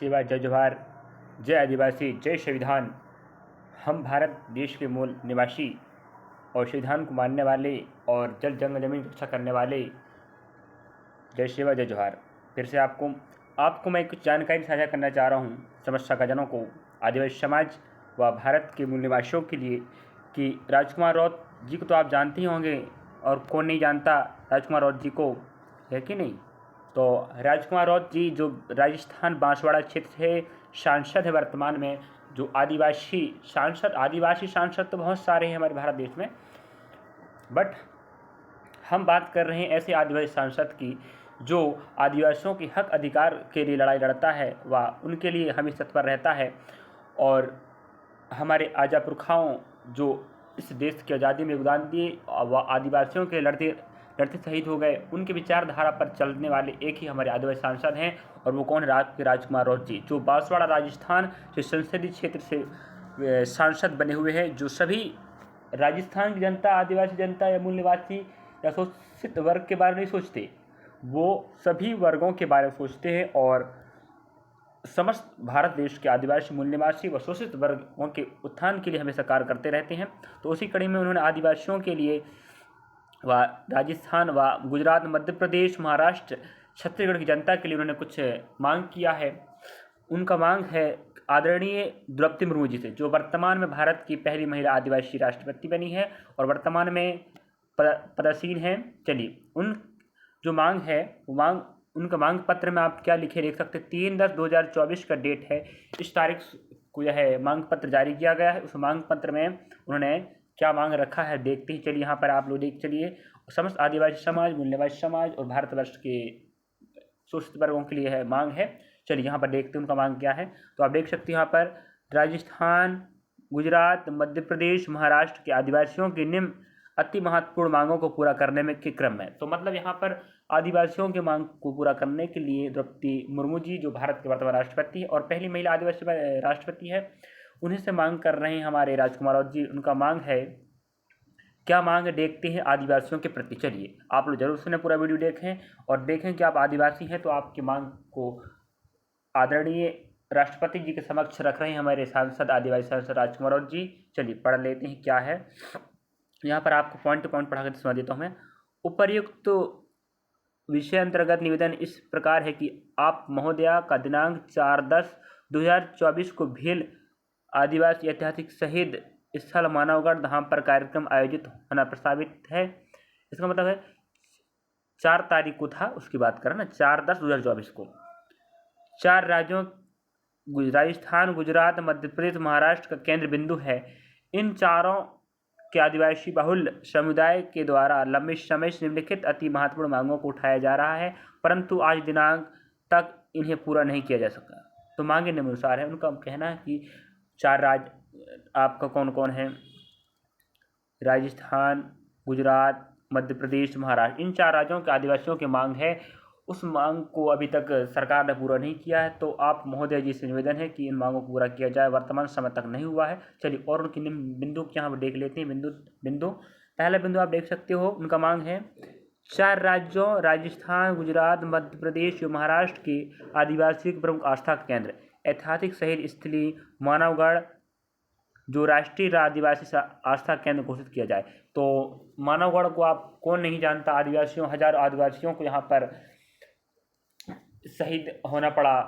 सेवा, जय जोहार, जय आदिवासी, जय संविधान। हम भारत देश के मूल निवासी और संविधान को मानने वाले और जल जंगल जमीन की रक्षा करने वाले, जय सेवा, जय जोहार। फिर से आपको मैं कुछ जानकारी साझा करना चाह रहा हूँ समस्या का जनों को, आदिवासी समाज व भारत के मूल निवासियों के लिए कि राजकुमार रौत जी को तो आप जानते ही होंगे, और कौन नहीं जानता राजकुमार रौत जी को, है कि नहीं। तो राजकुमार रौत जी जो राजस्थान बांसवाड़ा क्षेत्र से सांसद है वर्तमान में, जो आदिवासी सांसद तो बहुत सारे हैं हमारे भारत देश में, बट हम बात कर रहे हैं ऐसे आदिवासी सांसद की जो आदिवासियों के हक अधिकार के लिए लड़ाई लड़ता है व उनके लिए हमेशा तत्पर रहता है। और हमारे आजा पुरखाओं जो इस देश की आज़ादी में योगदान दिए व आदिवासियों के लड़ते शहीद हो गए, उनके विचारधारा पर चलने वाले एक ही हमारे आदिवासी सांसद हैं, और वो कौन है? राजकुमार रौत जी, जो बांसवाड़ा राजस्थान के संसदीय क्षेत्र से सांसद बने हुए हैं, जो सभी राजस्थान की जनता, आदिवासी जनता या मूल निवासी या शोषित वर्ग के बारे में नहीं सोचते, वो सभी वर्गों के बारे में सोचते हैं और समस्त भारत देश के आदिवासी, मूल निवासी व शोषित वर्गों के उत्थान के लिए हमेशा कार्य करते रहते हैं। तो उसी कड़ी में उन्होंने आदिवासियों के लिए व राजस्थान व गुजरात, मध्य प्रदेश, महाराष्ट्र, छत्तीसगढ़ की जनता के लिए उन्होंने कुछ मांग किया है। उनका मांग है आदरणीय द्रौपदी मुर्मू जी से, जो वर्तमान में भारत की पहली महिला आदिवासी राष्ट्रपति बनी है और वर्तमान में पदासीन हैं। चलिए, उन जो मांग है वो उनका मांग पत्र में आप क्या लिखे देख सकते हैं। 3/10/2024 का डेट है, इस तारीख को यह मांग पत्र जारी किया गया है। उस मांग पत्र में उन्होंने क्या मांग रखा है देखते ही चलिए। यहाँ पर आप लोग देख चलिए, समस्त आदिवासी समाज, मूल निवासी समाज और भारतवर्ष के शोषित वर्गों के लिए है मांग है। चलिए यहाँ पर देखते हैं उनका मांग क्या है। तो आप देख सकते हैं यहाँ पर राजस्थान, गुजरात, मध्य प्रदेश, महाराष्ट्र के आदिवासियों की निम्न अति महत्वपूर्ण मांगों को पूरा करने में के क्रम में, तो मतलब यहाँ पर आदिवासियों की मांग को पूरा करने के लिए द्रौपदी मुर्मू जी, जो भारत के वर्तमान राष्ट्रपति है और पहली महिला आदिवासी राष्ट्रपति है, उन्हीं से मांग कर रहे हैं हमारे राजकुमार रौत जी। उनका मांग है, क्या मांग है देखते हैं आदिवासियों के प्रति। चलिए आप लोग जरूर सुने, पूरा वीडियो देखें और देखें कि आप आदिवासी हैं तो आपकी मांग को आदरणीय राष्ट्रपति जी के समक्ष रख रहे हैं हमारे सांसद, आदिवासी सांसद राजकुमार रौत जी। चलिए पढ़ लेते हैं क्या है। यहाँ पर आपको पॉइंट टू पॉइंट पढ़ा कर सुना देता हूँ मैं। उपर्युक्त विषय अंतर्गत निवेदन इस प्रकार है कि आप महोदया का दिनांक 4/10/2024 को भील आदिवासी ऐतिहासिक शहीद स्थल मानवगढ़ धाम पर कार्यक्रम आयोजित होना प्रस्तावित है। इसका मतलब है 4 तारीख को था, उसकी बात करें ना, 4/10/2024 को 4 राज्यों राजस्थान, गुजरात, मध्य प्रदेश, महाराष्ट्र का केंद्र बिंदु है। इन चारों के आदिवासी बहुल समुदाय के द्वारा लंबे समय से निम्नलिखित अति महत्वपूर्ण मांगों को उठाया जा रहा है, परंतु आज दिनांक तक इन्हें पूरा नहीं किया जा सका। तो मांगे निम्नानुसार है। उनका कहना है कि 4 राज्य आपका कौन कौन है? राजस्थान, गुजरात, मध्य प्रदेश, महाराष्ट्र, इन 4 राज्यों के आदिवासियों की मांग है। उस मांग को अभी तक सरकार ने पूरा नहीं किया है, तो आप महोदय जी से निवेदन है कि इन मांगों को पूरा किया जाए। वर्तमान समय तक नहीं हुआ है। चलिए और उनकी बिंदु यहाँ पर देख लेते हैं। बिंदु पहला बिंदु आप देख सकते हो, उनका मांग है 4 राज्यों राजस्थान, गुजरात, मध्य प्रदेश और महाराष्ट्र के आदिवासी के प्रमुख आस्था केंद्र ऐतिहासिक शहीद स्थली मानवगढ़ जो राष्ट्रीय आदिवासी आस्था केंद्र घोषित किया जाए। तो मानवगढ़ को आप कौन नहीं जानता, आदिवासियों, हजारों आदिवासियों को यहाँ पर शहीद होना पड़ा,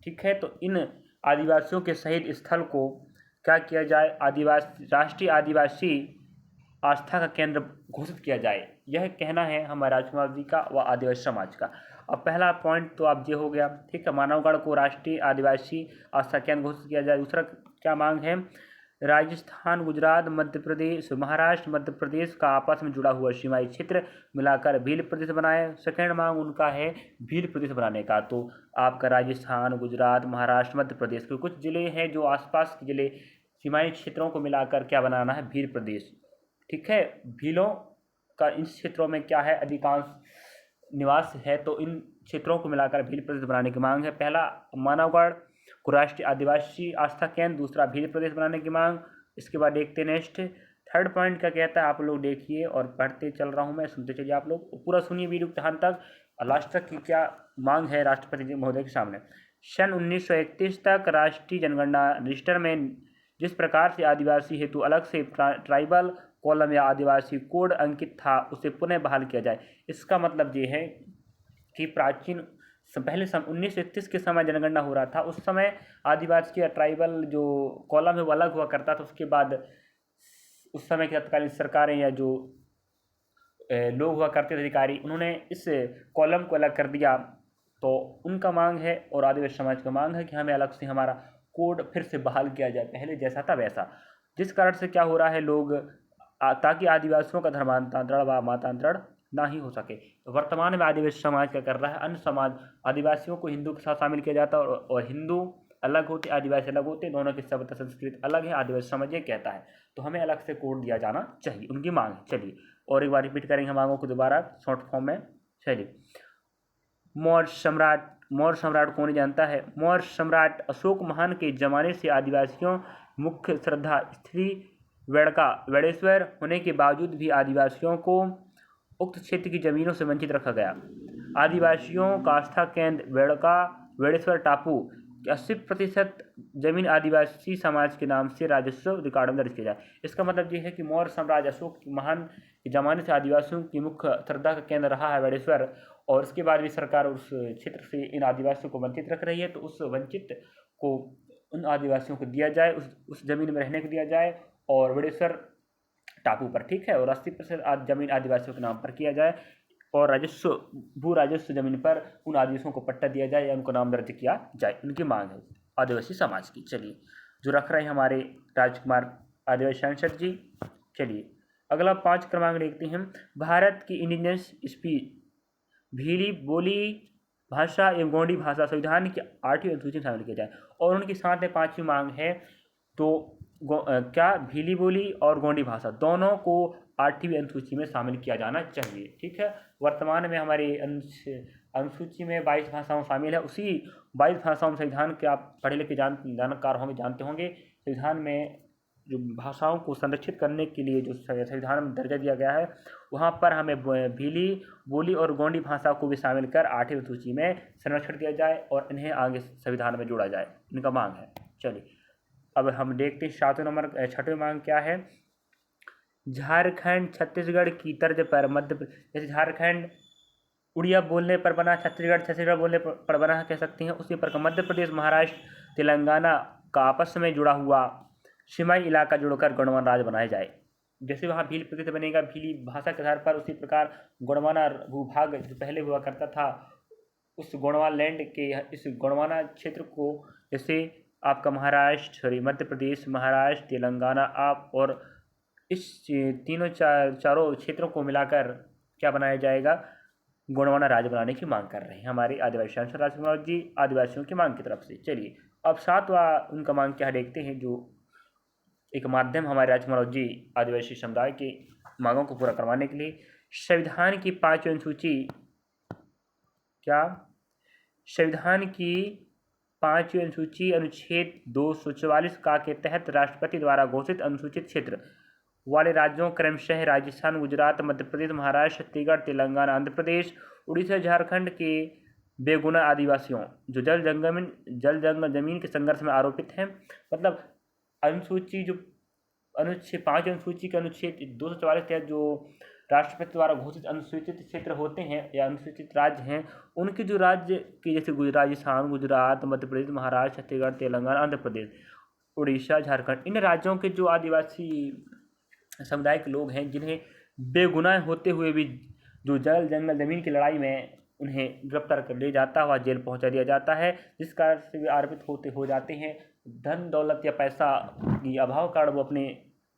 ठीक है। तो इन आदिवासियों के शहीद स्थल को क्या किया जाए, राष्ट्रीय आदिवासी आस्था का केंद्र घोषित किया जाए। यह कहना है हमारे राजकुमार जी का व आदिवासी समाज का। अब पहला पॉइंट तो आप ये हो गया, ठीक है, मानवगढ़ को राष्ट्रीय आदिवासी आस्था केंद्र घोषित किया जाए। दूसरा क्या मांग है? राजस्थान, गुजरात, मध्य प्रदेश, महाराष्ट्र, मध्य प्रदेश का आपस में जुड़ा हुआ सीमाई क्षेत्र मिलाकर भील प्रदेश बनाए। सेकेंड मांग उनका है भील प्रदेश बनाने का। तो आपका राजस्थान, गुजरात, महाराष्ट्र, मध्य प्रदेश के कुछ जिले हैं जो आसपास के जिले, सीमाई क्षेत्रों को मिलाकर क्या बनाना है? भील प्रदेश, ठीक है। भीलों का इन क्षेत्रों में क्या है? अधिकांश निवास है, तो इन क्षेत्रों को मिलाकर भील प्रदेश बनाने की मांग है। पहला मानवगढ़ को राष्ट्रीय आदिवासी आस्था केंद्र, दूसरा भील प्रदेश बनाने की मांग। इसके बाद देखते नेक्स्ट थर्ड पॉइंट क्या कहता है, आप लोग देखिए और पढ़ते चल रहा हूँ मैं, सुनते चलिए आप लोग, पूरा सुनिए वीडियो यहाँ तक लास्ट तक की क्या मांग है राष्ट्रपति जी महोदय के सामने। सन 1931 तक राष्ट्रीय जनगणना रजिस्टर में जिस प्रकार से आदिवासी हेतु अलग से ट्राइबल कॉलम या आदिवासी कोड अंकित था, उसे पुनः बहाल किया जाए। इसका मतलब ये है कि प्राचीन पहले 1931 के समय जनगणना हो रहा था, उस समय आदिवासी या ट्राइबल जो कॉलम है वो अलग हुआ करता था। उसके बाद उस समय की तत्कालीन सरकारें या जो लोग हुआ करते थे अधिकारी, उन्होंने इस कॉलम को अलग कर दिया। तो उनका मांग है और आदिवासी समाज का मांग है कि हमें अलग से हमारा कोड फिर से बहाल किया जाए, पहले जैसा था वैसा। जिस कारण से क्या हो रहा है, लोग ताकि आदिवासियों का धर्मांतरण व मतांतरण ना ही हो सके। तो वर्तमान में आदिवासी समाज क्या कर रहा है, अन्य समाज आदिवासियों को हिंदू के साथ शामिल किया जाता है और हिंदू अलग होते, आदिवासी अलग होते, दोनों की सभ्यता संस्कृति अलग है। आदिवासी समाज ये कहता है तो हमें अलग से कोड दिया जाना चाहिए, उनकी मांग है। चलिए और एक बार रिपीट करेंगे मांगों को दोबारा शॉर्ट फॉर्म में। चलिए, मौर्य सम्राट कौन जानता है? मौर्य सम्राट अशोक महान के जमाने से आदिवासियों मुख्य श्रद्धा स्त्री वेड़ेश्वर होने के बावजूद भी आदिवासियों को उक्त क्षेत्र की जमीनों से वंचित रखा गया। आदिवासियों का आस्था केंद्र वेड़ेश्वर टापू की 80% जमीन आदिवासी समाज के नाम से राजस्व रिकॉर्ड में दर्ज किया जाए। इसका मतलब ये है कि मौर्य साम्राज्य अशोक महान के जमाने से आदिवासियों की मुख्य श्रद्धा का केंद्र रहा है वेड़ेश्वर, और उसके बाद भी सरकार उस क्षेत्र से इन आदिवासियों को वंचित रख रही है। तो उस वंचित को उन आदिवासियों को दिया जाए, उस जमीन में रहने को दिया जाए और वेड़ेश्वर टापू पर, ठीक है, और 80% जमीन आदिवासियों के नाम पर किया जाए और भू राजस्व जमीन पर उन आदिवासियों को पट्टा दिया जाए या उनको नाम दर्ज किया जाए। उनकी मांग है आदिवासी समाज की। चलिए, जो रख रहे हैं हमारे राजकुमार आदिवासी सांसद जी। चलिए अगला 5 क्रमांक देखते हैं। भारत की इंडिजिनस स्पीच भीली बोली भाषा एवं गोंडी भाषा संविधान की 8वीं अनुसूची में शामिल किया जाए। और उनके साथ में 5वीं मांग है, तो क्या भीली बोली और गोंडी भाषा दोनों को 8वीं अनुसूची में शामिल किया जाना चाहिए, ठीक है। वर्तमान में हमारी अनुसूची में 22 भाषाओं शामिल है। उसी 22 भाषाओं में संविधान के, आप पढ़े लिखे जानकार होंगे, जानते होंगे, संविधान में जो भाषाओं को संरक्षित करने के लिए जो संविधान में दर्जा दिया गया है, वहाँ पर हमें भीली बोली और गोंडी भाषा को भी शामिल कर 8वीं अनुसूची में संरक्षण दिया जाए और इन्हें आगे संविधान में जोड़ा जाए, इनका मांग है। चलिए अब हम देखते हैं 6वीं मांग क्या है। झारखंड छत्तीसगढ़ की तर्ज पर मध्य प्रदेश, जैसे झारखंड उड़िया बोलने पर बना, छत्तीसगढ़ बोलने पर बना कह सकते हैं, उसी पर मध्य प्रदेश महाराष्ट्र तेलंगाना का आपस में जुड़ा हुआ सीमाई इलाका जोड़कर गणवाना राज्य बनाया जाए। जैसे वहाँ भील प्रकृति बनेगा भीली भाषा के आधार पर, उसी प्रकार गोंडवाना भूभाग जो पहले हुआ करता था, उस गोंडवाना लैंड के इस गोंडवाना क्षेत्र को, जैसे आपका महाराष्ट्र मध्य प्रदेश महाराष्ट्र तेलंगाना आप, और इस तीनों चारों क्षेत्रों को मिलाकर क्या बनाया जाएगा, गोंडवाना राज्य बनाने की मांग कर रहे हैं हमारे आदिवासी सांसद राजकुमार जी आदिवासियों की मांग की तरफ से। चलिए अब 7वां उनका मांग क्या देखते हैं, जो एक माध्यम हमारे राजकुमार जी आदिवासी समुदाय की मांगों को पूरा करवाने के लिए संविधान की 5वीं अनुसूची, क्या संविधान की 5वीं अनुसूची अनुच्छेद 244 का के तहत राष्ट्रपति द्वारा घोषित अनुसूचित क्षेत्र वाले राज्यों क्रमशः राजस्थान गुजरात मध्य प्रदेश महाराष्ट्र छत्तीसगढ़ तेलंगाना आंध्र प्रदेश उड़ीसा झारखंड के बेगुना आदिवासियों जो जल जंगल जमीन के संघर्ष में आरोपित हैं। मतलब अनुसूची जो अनुच्छेद 5 अनुसूची के अनुच्छेद 244 तहत जो राष्ट्रपति द्वारा घोषित अनुसूचित क्षेत्र होते हैं या अनुसूचित राज्य हैं, उनके जो राज्य के जैसे राजस्थान गुजरात मध्य प्रदेश महाराष्ट्र छत्तीसगढ़ तेलंगाना आंध्र प्रदेश उड़ीसा झारखंड, इन राज्यों के जो आदिवासी समुदाय के लोग हैं, जिन्हें बेगुनाह होते हुए भी जो जल जंगल जमीन की लड़ाई में उन्हें गिरफ्तार कर ले जाता हुआ जेल पहुंचा दिया जाता है, जिस कारण से वे आरोपित हो जाते हैं, धन दौलत या पैसा की अभाव कारण वो अपने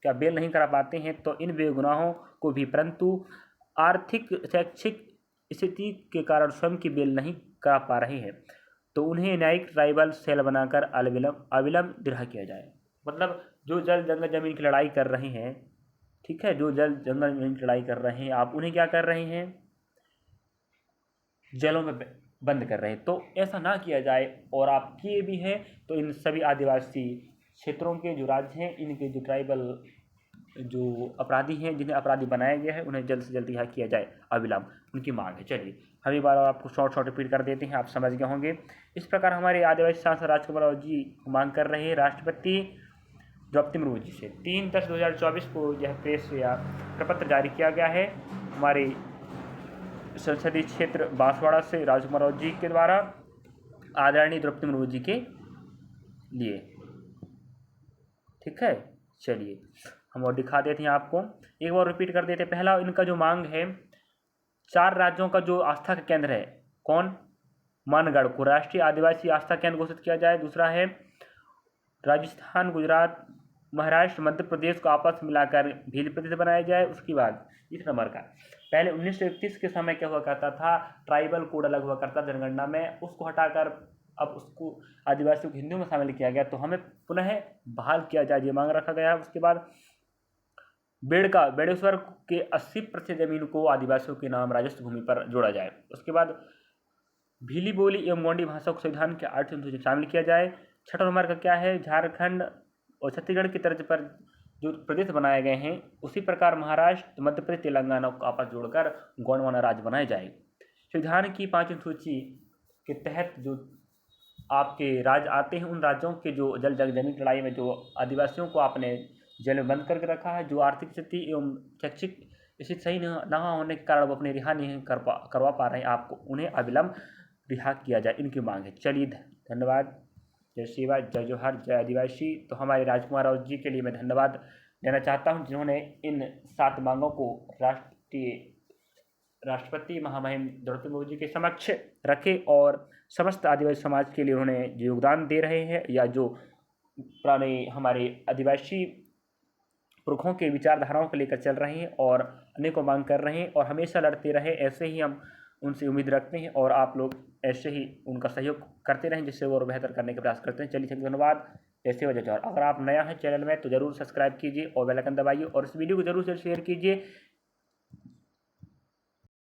क्या बेल नहीं करा पाते हैं, तो इन बेगुनाहों को भी परंतु आर्थिक शैक्षिक स्थिति के कारण स्वयं की बेल नहीं करा पा रहे हैं, तो उन्हें न्यायिक ट्राइबल सेल बनाकर अविलंब रिहा किया जाए। मतलब जो जल जंगल जमीन की लड़ाई कर रहे हैं, ठीक है, जो जल जंगल जमीन की लड़ाई कर रहे हैं, आप उन्हें क्या कर रहे हैं, जेलों में बंद कर रहे हैं। तो ऐसा ना किया जाए, और आप किए भी हैं तो इन सभी आदिवासी क्षेत्रों के जो राज्य हैं, इनके जो ट्राइबल जो अपराधी हैं, जिन्हें अपराधी बनाया गया है, उन्हें जल्द से जल्द रिहा किया जाए अविलंब, उनकी मांग है। चलिए हम एक बार आपको शॉर्ट रिपीट कर देते हैं, आप समझ गए होंगे। इस प्रकार हमारे आदिवासी सांसद राजकुमार राव जी मांग कर रहे हैं राष्ट्रपति द्रौपदी मुर्मू जी से। 3/10/2024 को यह प्रेस या प्रपत्र जारी किया गया है हमारे संसदीय क्षेत्र बांसवाड़ा से राजकुमार राव जी के द्वारा आदरणीय द्रौपदी मुर्मू जी के लिए। ठीक है, चलिए हम और दिखा देते हैं आपको, एक बार रिपीट कर देते हैं। पहला इनका जो मांग है, 4 राज्यों का जो आस्था का केंद्र है, कौन, मानगढ़ को राष्ट्रीय आदिवासी आस्था केंद्र घोषित किया जाए। दूसरा है राजस्थान, गुजरात, महाराष्ट्र, मध्य प्रदेश को आपस में मिलाकर भील प्रदेश बनाया जाए। उसके बाद इस नंबर का, पहले 1931 के समय क्या हुआ करता था, ट्राइबल कोड अलग हुआ करता जनगणना में, उसको हटाकर अब उसको आदिवासियों को हिंदू में शामिल किया गया, तो हमें पुनः बहाल किया जाए, ये मांग रखा गया है। उसके बाद बेड़ेश्वर के 80% जमीन को आदिवासियों के नाम राजस्व भूमि पर जोड़ा जाए। उसके बाद भीली बोली एवं गोंडी भाषा को संविधान के 8 अनुसूची में शामिल किया जाए। छठा नंबर का क्या है, झारखंड और छत्तीसगढ़ की तर्ज पर जो प्रदेश बनाए गए हैं, उसी प्रकार महाराष्ट्र, मध्य प्रदेश, तेलंगाना को आपस जोड़कर गोंडवाना राज्य बनाए जाए। संविधान की 5 अनुसूची के तहत जो आपके राज्य आते हैं, उन राज्यों के जो जल जमीन लड़ाई में जो आदिवासियों को आपने जेल में बंद करके रखा है, जो आर्थिक स्थिति एवं शैक्षिक स्थिति सही न होने के कारण वो अपने रिहा नहीं करवा पा रहे हैं, आपको उन्हें अविलंब रिहा किया जाए, इनकी मांग है। चलिए धन्यवाद, जय शिवा, जय जोहार, जय आदिवासी। तो हमारे राजकुमार राव जी के लिए मैं धन्यवाद देना चाहता हूं, जिन्होंने इन 7 मांगों को राष्ट्रपति महामहिम द्रौपदी मुर्मू जी के समक्ष रखे और समस्त आदिवासी समाज के लिए उन्होंने जो योगदान दे रहे हैं, या जो पुराने हमारे आदिवासी पुरखों के विचारधाराओं को लेकर चल रहे हैं और अनेकों मांग कर रहे हैं और हमेशा लड़ते रहे, ऐसे ही हम उनसे उम्मीद रखते हैं और आप लोग ऐसे ही उनका सहयोग करते रहें, जिससे वो और बेहतर करने का प्रयास करते हैं। चलिए धन्यवाद, जैसे वजह। अगर आप नया है चैनल में तो जरूर सब्सक्राइब कीजिए और बेल आइकन दबाइए और इस वीडियो को जरूर से शेयर कीजिए,